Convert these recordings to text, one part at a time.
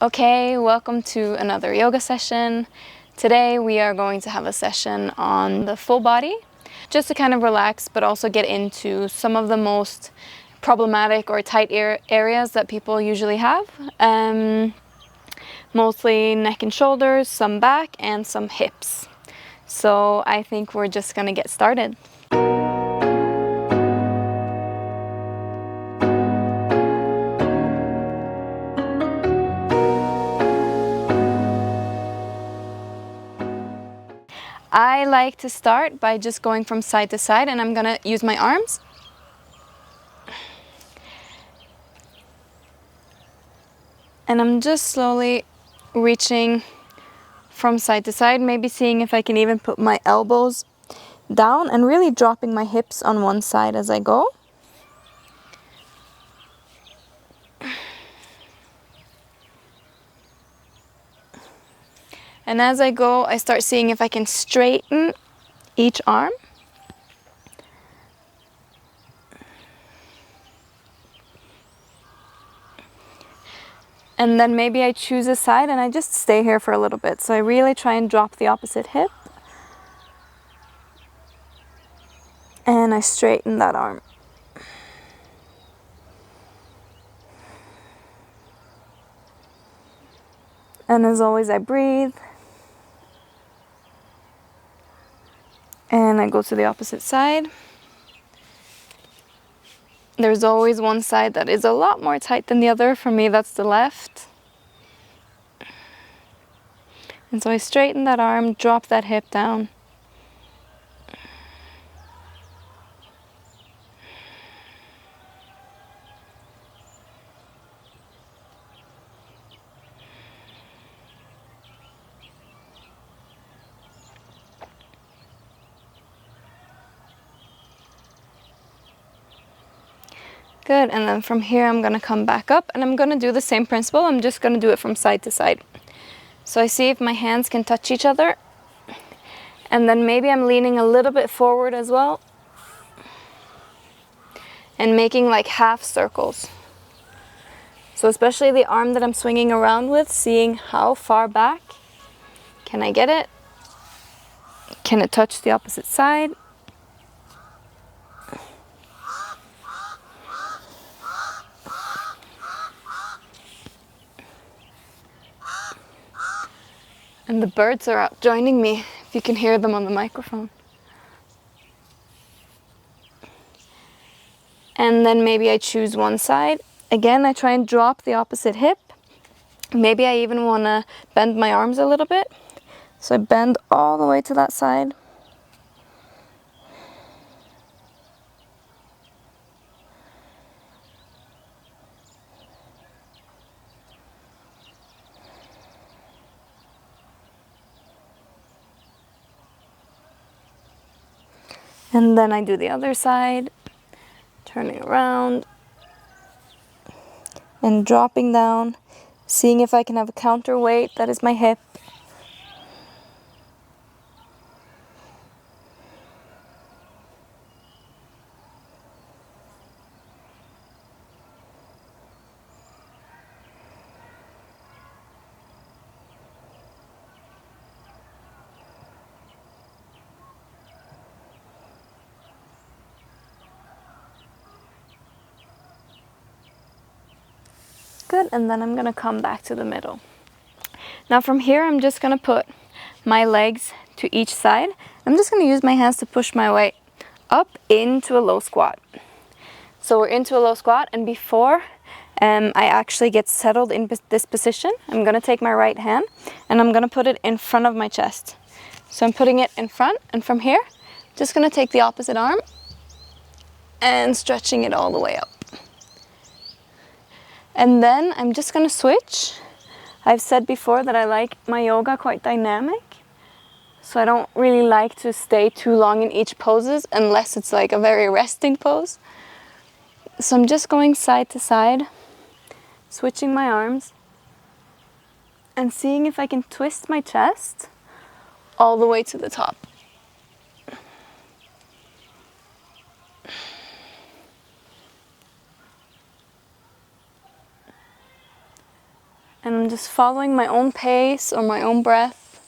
Okay, welcome to another yoga session. Today we are going to have a session on the full body, just to kind of relax, but also get into some of the most problematic or tight areas that people usually have. Mostly neck and shoulders, some back, and some hips. So I think we're just gonna get started. I like to start by just going from side to side, and I'm gonna use my arms. And I'm just slowly reaching from side to side, maybe seeing if I can even put my elbows down and really dropping my hips on one side as I go. And as I go, I start seeing if I can straighten each arm. And then maybe I choose a side and I just stay here for a little bit. So I really try and drop the opposite hip. And I straighten that arm. And as always, I breathe. And I go to the opposite side. There's always one side that is a lot more tight than the other. For me, that's the left. And so I straighten that arm, drop that hip down. Good, and then from here I'm gonna come back up and I'm gonna do the same principle. I'm just gonna do it from side to side. So I see if my hands can touch each other. And then maybe I'm leaning a little bit forward as well. And making like half circles. So especially the arm that I'm swinging around with, seeing how far back can I get it? Can it touch the opposite side? And the birds are out joining me, if you can hear them on the microphone. And then maybe I choose one side. Again, I try and drop the opposite hip. Maybe I even want to bend my arms a little bit. So I bend all the way to that side. And then I do the other side, turning around and dropping down, seeing if I can have a counterweight, that is my hip. Good, and then I'm gonna come back to the middle. Now from here, I'm just gonna put my legs to each side. I'm just gonna use my hands to push my way up into a low squat. So we're into a low squat, and before I actually get settled in this position, I'm gonna take my right hand and I'm gonna put it in front of my chest. So I'm putting it in front, and from here, just gonna take the opposite arm and stretching it all the way up. And then I'm just gonna switch. I've said before that I like my yoga quite dynamic. So I don't really like to stay too long in each poses unless it's like a very resting pose. So I'm just going side to side, switching my arms and seeing if I can twist my chest all the way to the top. And I'm just following my own pace or my own breath.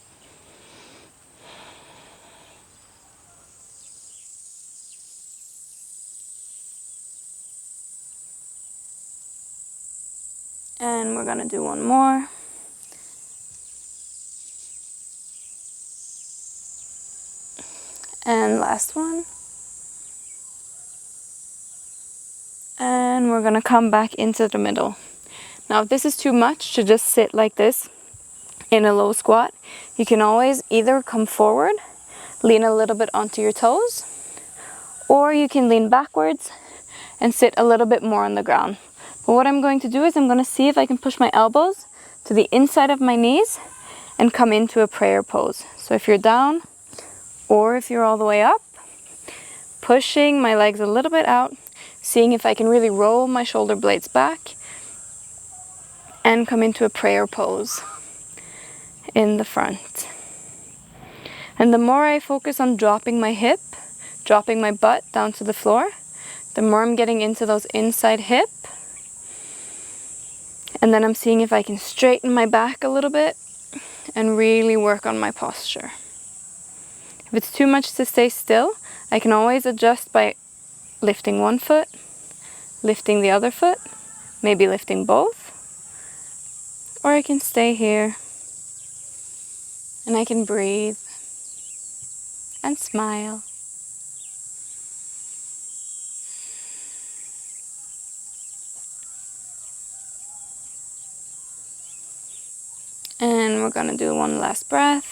And we're gonna do one more. And last one. And we're gonna come back into the middle. Now, if this is too much to just sit like this in a low squat, you can always either come forward, lean a little bit onto your toes, or you can lean backwards and sit a little bit more on the ground. But what I'm going to do is I'm going to see if I can push my elbows to the inside of my knees and come into a prayer pose. So if you're down or if you're all the way up, pushing my legs a little bit out, seeing if I can really roll my shoulder blades back and come into a prayer pose in the front. And the more I focus on dropping my hip, dropping my butt down to the floor, the more I'm getting into those inside hip. And then I'm seeing if I can straighten my back a little bit and really work on my posture. If it's too much to stay still, I can always adjust by lifting one foot, lifting the other foot, maybe lifting both, or I can stay here and I can breathe and smile. And we're gonna do one last breath.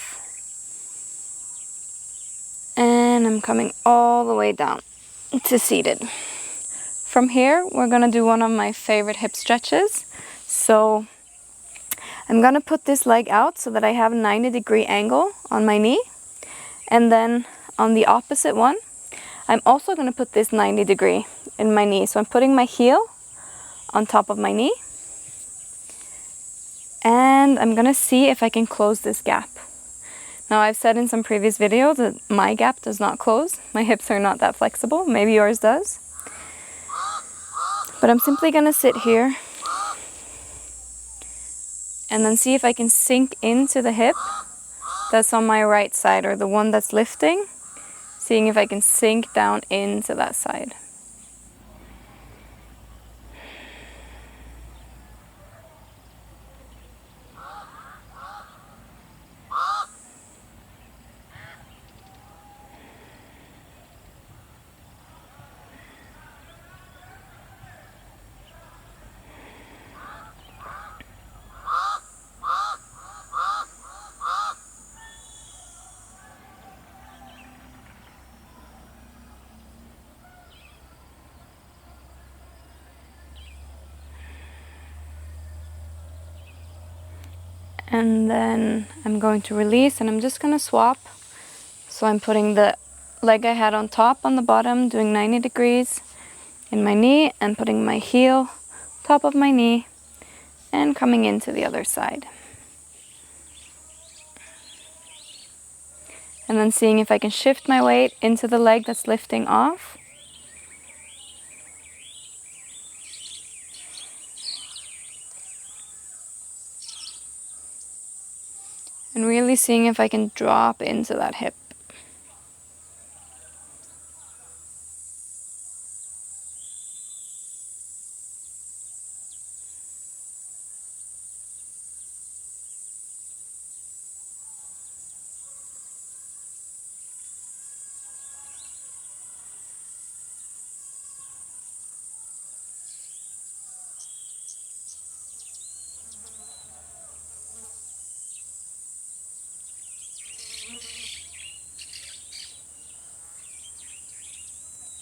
And I'm coming all the way down to seated. From here, we're gonna do one of my favorite hip stretches. So I'm gonna put this leg out so that I have a 90-degree angle on my knee. And then on the opposite one, I'm also gonna put this 90-degree in my knee. So I'm putting my heel on top of my knee. And I'm gonna see if I can close this gap. Now, I've said in some previous videos that my gap does not close. My hips are not that flexible. Maybe yours does. But I'm simply gonna sit here and then see if I can sink into the hip that's on my right side, or the one that's lifting, seeing if I can sink down into that side. And then I'm going to release, and I'm just going to swap. So I'm putting the leg I had on top on the bottom, doing 90 degrees in my knee, and putting my heel top of my knee and coming into the other side. And then seeing if I can shift my weight into the leg that's lifting off. And really seeing if I can drop into that hip.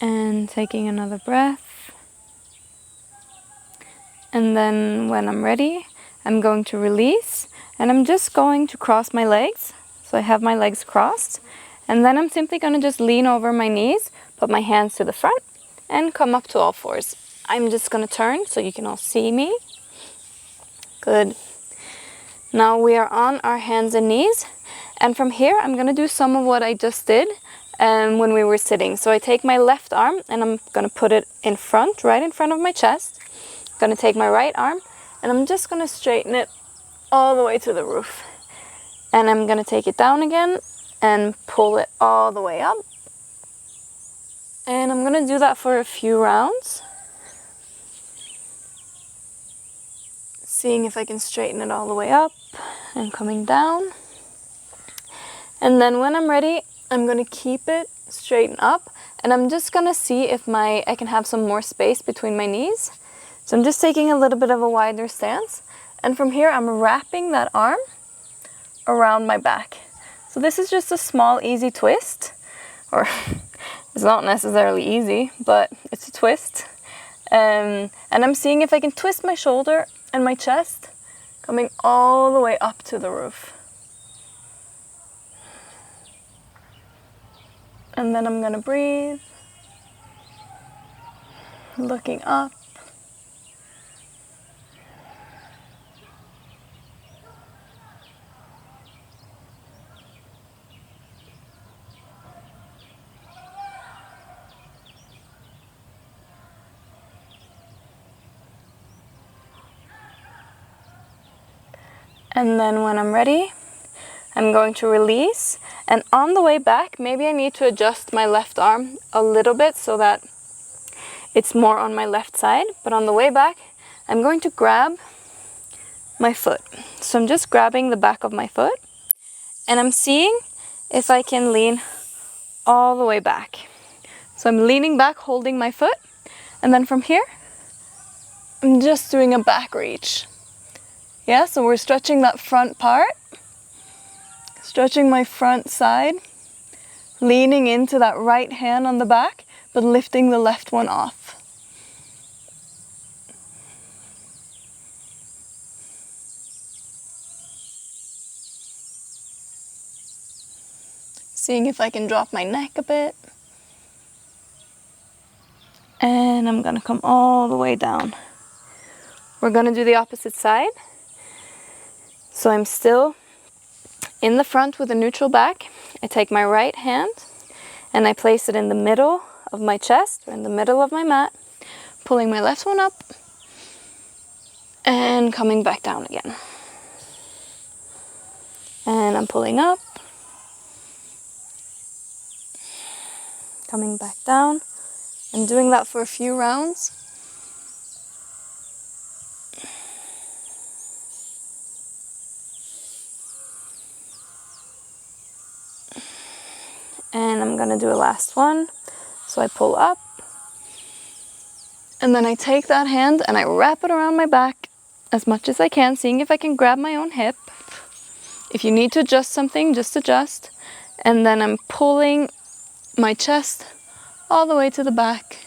And taking another breath. And then when I'm ready, I'm going to release, and I'm just going to cross my legs. So I have my legs crossed, and then I'm simply going to just lean over my knees, put my hands to the front, and come up to all fours. I'm just going to turn so you can all see me. Good. Now we are on our hands and knees, and from here I'm going to do some of what I just did when we were sitting. So I take my left arm and I'm going to put it in front, right in front of my chest. I'm going to take my right arm and I'm just going to straighten it all the way to the roof. And I'm gonna take it down again and pull it all the way up. And I'm gonna do that for a few rounds. Seeing if I can straighten it all the way up and coming down. And then when I'm ready, I'm gonna keep it straighten up, and I'm just gonna see if I can have some more space between my knees. So I'm just taking a little bit of a wider stance, and from here I'm wrapping that arm around my back. So this is just a small easy twist, or it's not necessarily easy, but it's a twist. And I'm seeing if I can twist my shoulder and my chest coming all the way up to the roof. And then I'm gonna breathe, looking up. And then when I'm ready, I'm going to release. And on the way back, maybe I need to adjust my left arm a little bit so that it's more on my left side. But on the way back, I'm going to grab my foot. So I'm just grabbing the back of my foot, and I'm seeing if I can lean all the way back. So I'm leaning back, holding my foot, and then from here, I'm just doing a back reach. Yeah, so we're stretching that front part, stretching my front side, leaning into that right hand on the back, but lifting the left one off. Seeing if I can drop my neck a bit. And I'm gonna come all the way down. We're gonna do the opposite side. So I'm still in the front with a neutral back. I take my right hand and I place it in the middle of my chest, or in the middle of my mat, pulling my left one up and coming back down again. And I'm pulling up, coming back down, and doing that for a few rounds. And I'm gonna do a last one. So I pull up, and then I take that hand and I wrap it around my back as much as I can, seeing if I can grab my own hip. If you need to adjust something, just adjust. And then I'm pulling my chest all the way to the back,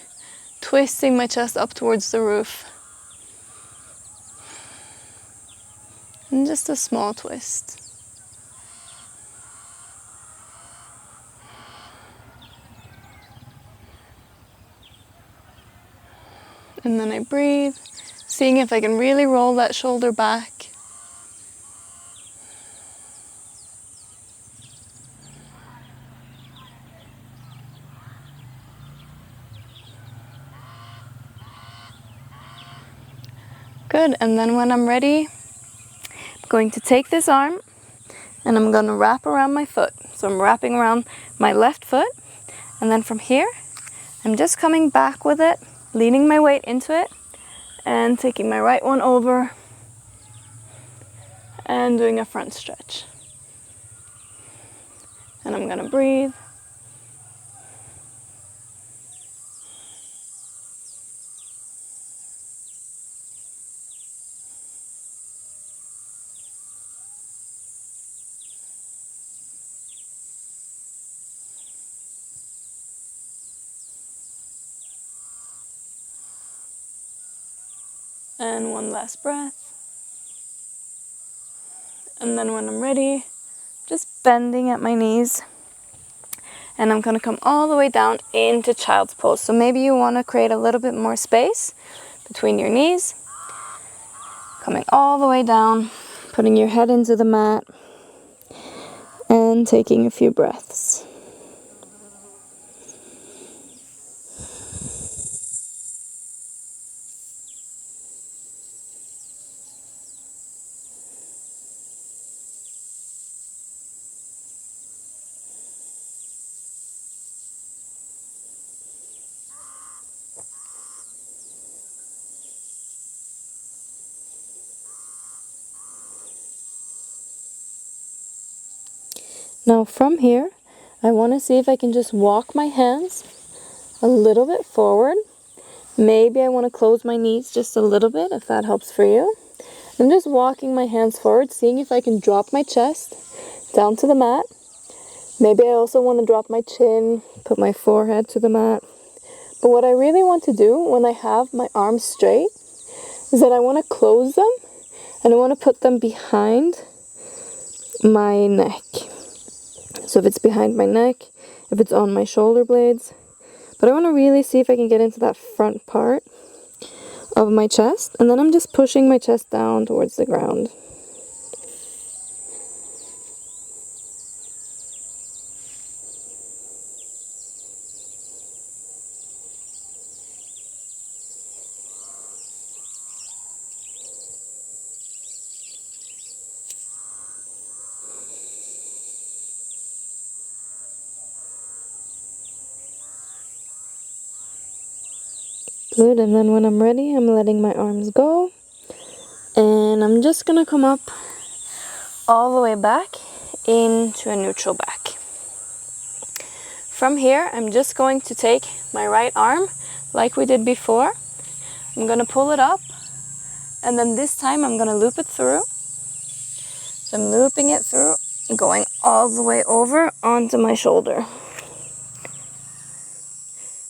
twisting my chest up towards the roof. And just a small twist. And then I breathe, seeing if I can really roll that shoulder back. Good, and then when I'm ready, I'm going to take this arm and I'm going to wrap around my foot. So I'm wrapping around my left foot, and then from here, I'm just coming back with it, leaning my weight into it, and taking my right one over and doing a front stretch. And I'm going to breathe. And one last breath. And then when I'm ready, just bending at my knees. And I'm going to come all the way down into child's pose. So maybe you want to create a little bit more space between your knees. Coming all the way down, putting your head into the mat, and taking a few breaths. Now from here, I want to see if I can just walk my hands a little bit forward. Maybe I want to close my knees just a little bit, if that helps for you. I'm just walking my hands forward, seeing if I can drop my chest down to the mat. Maybe I also want to drop my chin, put my forehead to the mat. But what I really want to do when I have my arms straight is that I want to close them and I want to put them behind my neck. So if it's behind my neck, if it's on my shoulder blades. But I want to really see if I can get into that front part of my chest. And then I'm just pushing my chest down towards the ground. Good, and then when I'm ready, I'm letting my arms go. And I'm just gonna come up all the way back into a neutral back. From here, I'm just going to take my right arm, like we did before. I'm gonna pull it up, and then this time I'm gonna loop it through. So I'm looping it through, going all the way over onto my shoulder.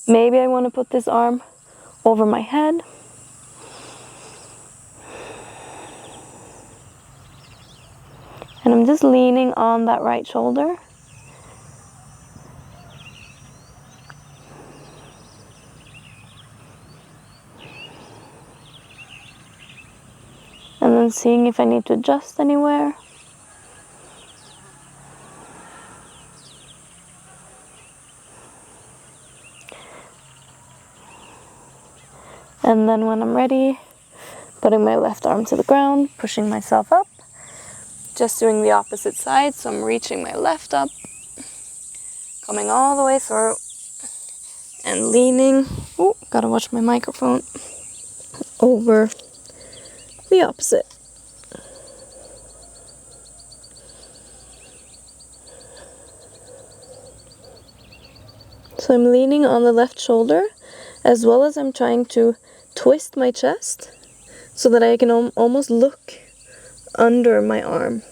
Maybe I wanna put this arm over my head. And I'm just leaning on that right shoulder. And then seeing if I need to adjust anywhere. And then when I'm ready, putting my left arm to the ground, pushing myself up. Just doing the opposite side, so I'm reaching my left up, coming all the way through, and leaning, oh, gotta watch my microphone, over the opposite. So I'm leaning on the left shoulder, as well as I'm trying to twist my chest, so that I can almost look under my arm.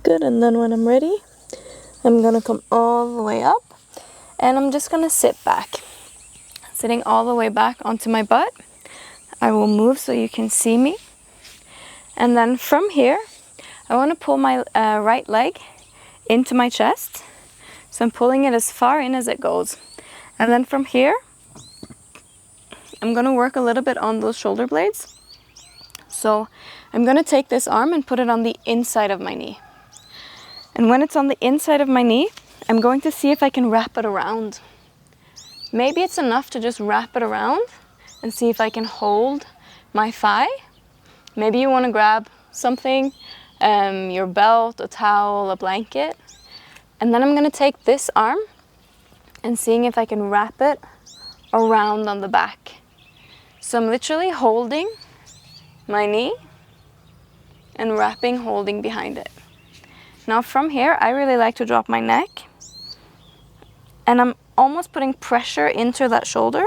Good, and then when I'm ready, I'm gonna come all the way up, and I'm just gonna sit back. Sitting all the way back onto my butt. I will move so you can see me. And then from here, I want to pull my right leg into my chest. So I'm pulling it as far in as it goes. And then from here, I'm going to work a little bit on those shoulder blades. So I'm going to take this arm and put it on the inside of my knee. And when it's on the inside of my knee, I'm going to see if I can wrap it around. Maybe it's enough to just wrap it around and see if I can hold my thigh. Maybe you want to grab something, your belt, a towel, a blanket. And then I'm going to take this arm and seeing if I can wrap it around on the back. So I'm literally holding my knee and wrapping, holding behind it. Now from here, I really like to drop my neck, and I'm almost putting pressure into that shoulder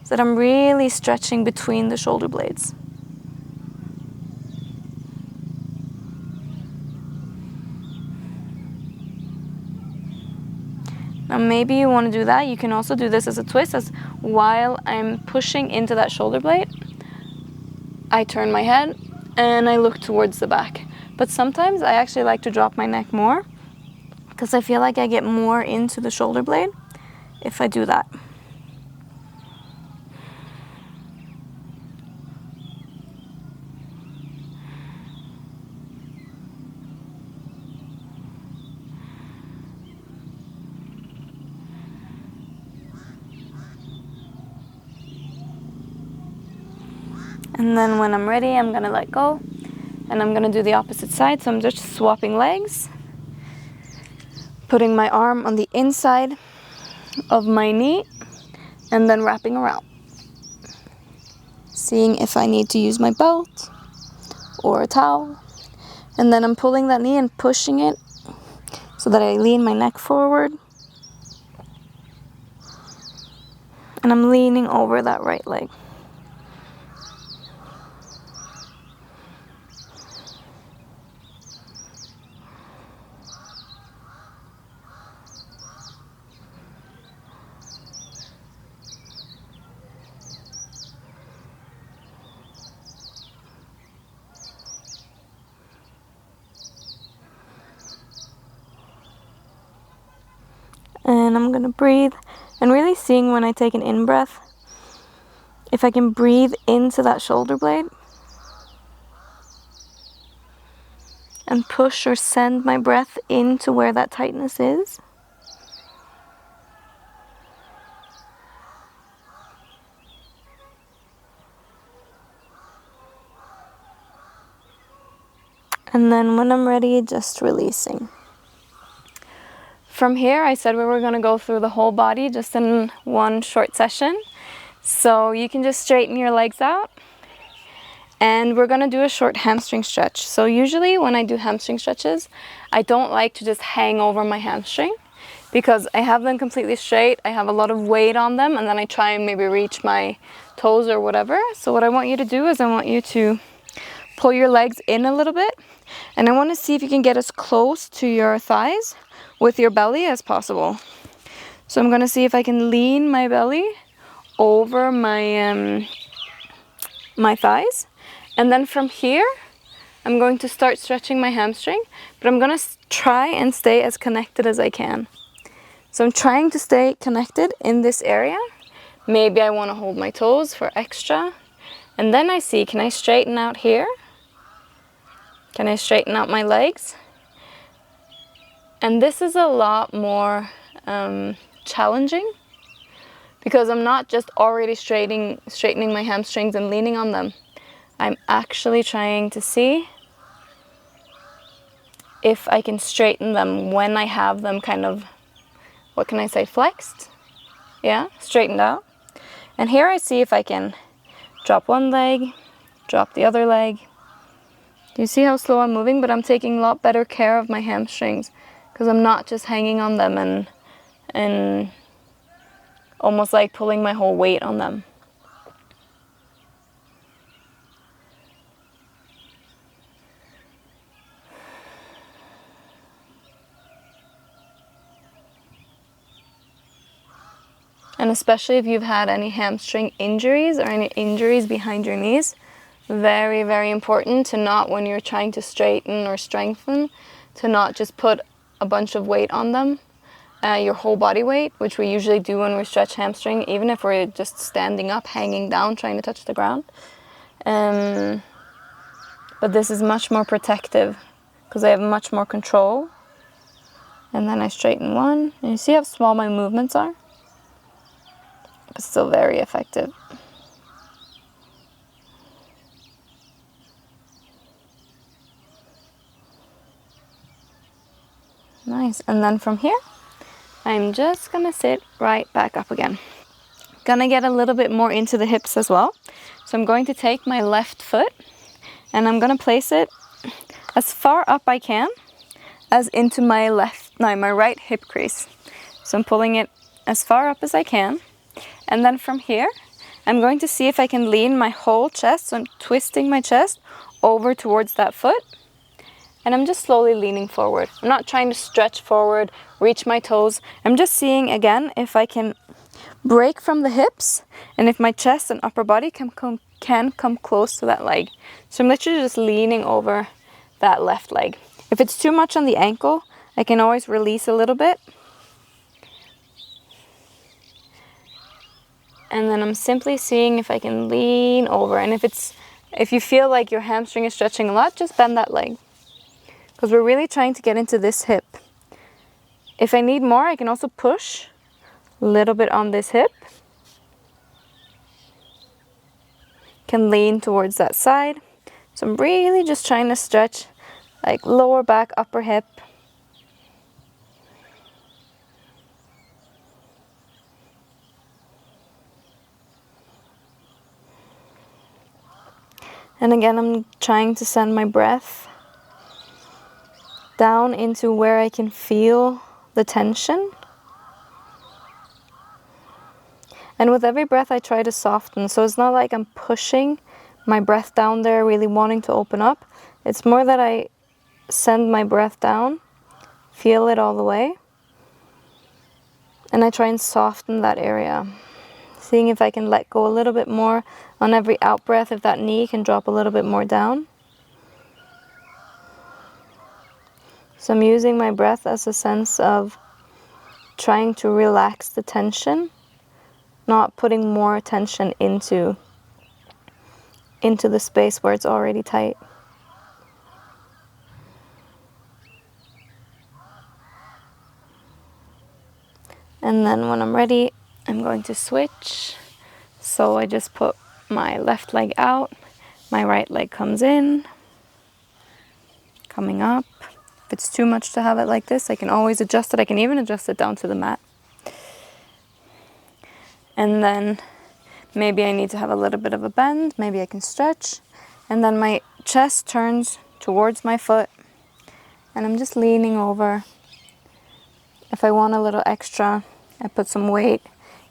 so that I'm really stretching between the shoulder blades. Now maybe you want to do that. You can also do this as a twist, as while I'm pushing into that shoulder blade, I turn my head and I look towards the back. But sometimes I actually like to drop my neck more because I feel like I get more into the shoulder blade if I do that. And then when I'm ready, I'm gonna let go and I'm gonna do the opposite side. So I'm just swapping legs, putting my arm on the inside of my knee and then wrapping around. Seeing if I need to use my belt or a towel. And then I'm pulling that knee and pushing it so that I lean my neck forward. And I'm leaning over that right leg. And I'm gonna breathe and really seeing when I take an in-breath, if I can breathe into that shoulder blade and push or send my breath into where that tightness is. And then when I'm ready, just releasing. From here, I said we were going to go through the whole body just in one short session. So you can just straighten your legs out. And we're going to do a short hamstring stretch. So usually when I do hamstring stretches, I don't like to just hang over my hamstring because I have them completely straight. I have a lot of weight on them and then I try and maybe reach my toes or whatever. So what I want you to do is I want you to pull your legs in a little bit. And I want to see if you can get as close to your thighs with your belly as possible. So I'm going to see if I can lean my belly over my my thighs. And then from here, I'm going to start stretching my hamstring, but I'm going to try and stay as connected as I can. So I'm trying to stay connected in this area. Maybe I want to hold my toes for extra. And then I see, can I straighten out here? Can I straighten out my legs? And this is a lot more challenging because I'm not just already straightening my hamstrings and leaning on them. I'm actually trying to see if I can straighten them when I have them kind of, what can I say, flexed? Yeah, straightened out. And here I see if I can drop one leg, drop the other leg. Do you see how slow I'm moving? But I'm taking a lot better care of my hamstrings because I'm not just hanging on them and almost like pulling my whole weight on them. And especially if you've had any hamstring injuries or any injuries behind your knees, very, very important to not, when you're trying to straighten or strengthen, to not just put a bunch of weight on them, your whole body weight, which we usually do when we stretch hamstring, even if we're just standing up, hanging down, trying to touch the ground. But this is much more protective because I have much more control. And then I straighten one, and you see how small my movements are? But still very effective. Nice. And then from here, I'm just gonna sit right back up again. Gonna get a little bit more into the hips as well. So I'm going to take my left foot and I'm gonna place it as far up I can as into my right hip crease. So I'm pulling it as far up as I can. And then from here, I'm going to see if I can lean my whole chest. So I'm twisting my chest over towards that foot. And I'm just slowly leaning forward. I'm not trying to stretch forward, reach my toes. I'm just seeing again if I can break from the hips and if my chest and upper body can come close to that leg. So I'm literally just leaning over that left leg. If it's too much on the ankle, I can always release a little bit. And then I'm simply seeing if I can lean over. And if you feel like your hamstring is stretching a lot, just bend that leg. Because we're really trying to get into this hip. If I need more, I can also push a little bit on this hip. can lean towards that side. So I'm really just trying to stretch like lower back, upper hip. And again, I'm trying to send my breath down into where I can feel the tension. And with every breath, I try to soften. So it's not like I'm pushing my breath down there, really wanting to open up. It's more that I send my breath down, feel it all the way, and I try and soften that area. Seeing if I can let go a little bit more on every out breath, if that knee can drop a little bit more down. So I'm using my breath as a sense of trying to relax the tension, not putting more tension into the space where it's already tight. And then when I'm ready, I'm going to switch. So I just put my left leg out, my right leg comes in, coming up. If it's too much to have it like this, I can always adjust it. I can even adjust it down to the mat. And then maybe I need to have a little bit of a bend, maybe I can stretch. And then my chest turns towards my foot and I'm just leaning over. If I want a little extra, I put some weight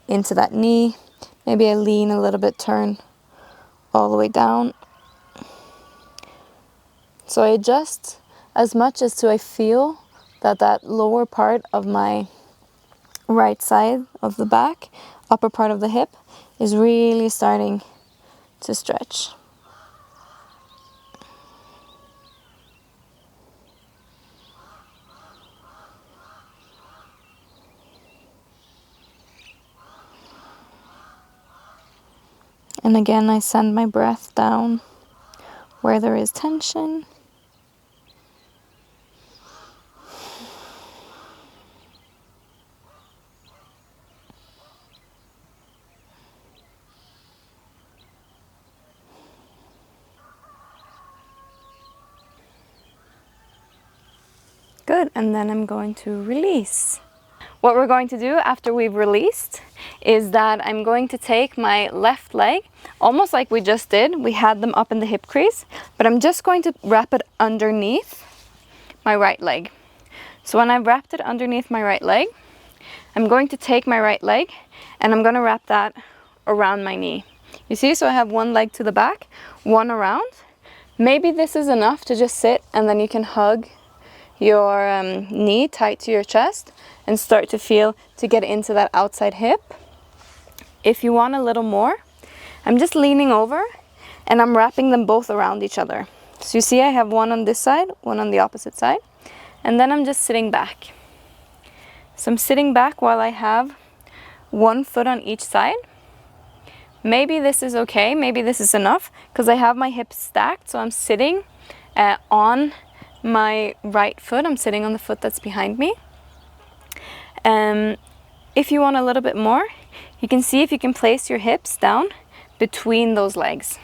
into that knee. Maybe I lean a little bit, turn all the way down. So I adjust as much as to I feel that lower part of my right side of the back, upper part of the hip, is really starting to stretch. And again, I send my breath down where there is tension. Good, and then I'm going to release. What we're going to do after we've released is that I'm going to take my left leg, almost like we just did. We had them up in the hip crease, but I'm just going to wrap it underneath my right leg. So when I've wrapped it underneath my right leg, I'm going to take my right leg and I'm going to wrap that around my knee. You see, so I have one leg to the back, one around. Maybe this is enough to just sit and then you can hug your knee tight to your chest and start to feel to get into that outside hip. If you want a little more, I'm just leaning over and I'm wrapping them both around each other. So you see I have one on this side, one on the opposite side, and then I'm just sitting back. So I'm sitting back while I have one foot on each side. Maybe this is okay, maybe this is enough because I have my hips stacked, so I'm sitting on my right foot. I'm sitting on the foot that's behind me. If you want a little bit more, you can see if you can place your hips down between those legs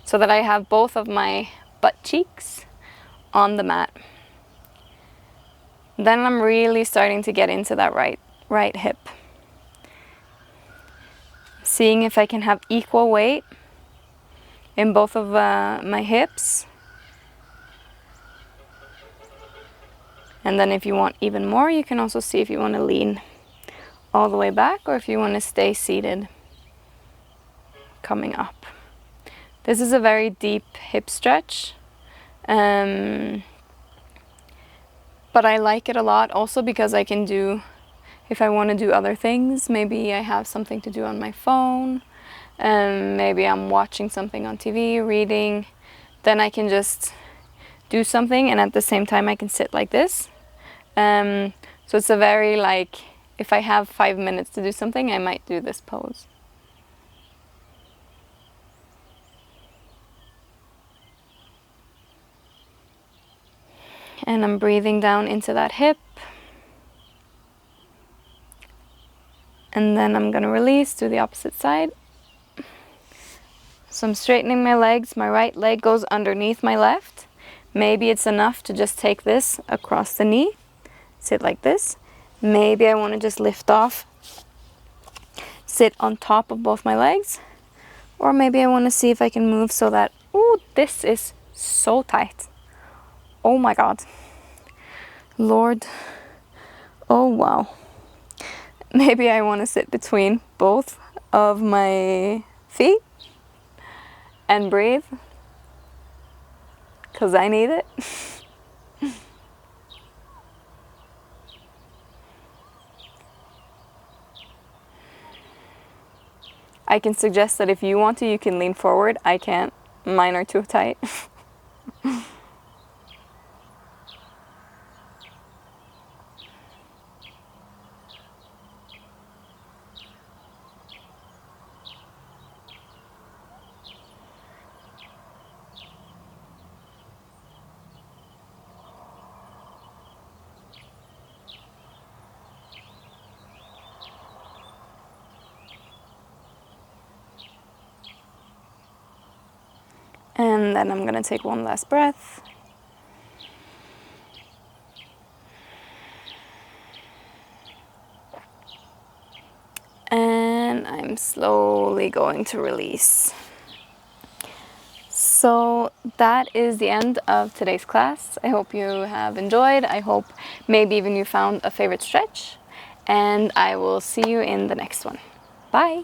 so that I have both of my butt cheeks on the mat. Then I'm really starting to get into that right hip. Seeing if I can have equal weight in both of my hips. And then if you want even more, you can also see if you want to lean all the way back or if you want to stay seated coming up. This is a very deep hip stretch, but I like it a lot also because I can do, if I want to do other things, maybe I have something to do on my phone, maybe I'm watching something on TV, reading, then I can just do something and at the same time I can sit like this. So it's a very like, if I have 5 minutes to do something, I might do this pose. And I'm breathing down into that hip. And then I'm gonna release to the opposite side. So I'm straightening my legs. My right leg goes underneath my left. Maybe it's enough to just take this across the knee. Sit like this. Maybe I want to just lift off, sit on top of both my legs. Or maybe I want to see if I can move so that, ooh, this is so tight. Oh my God. Lord. Oh wow. Maybe I want to sit between both of my feet and breathe, because I need it. I can suggest that if you want to, you can lean forward. I can't. Mine are too tight. And then I'm going to take one last breath. And I'm slowly going to release. So that is the end of today's class. I hope you have enjoyed. I hope maybe even you found a favorite stretch. And I will see you in the next one. Bye!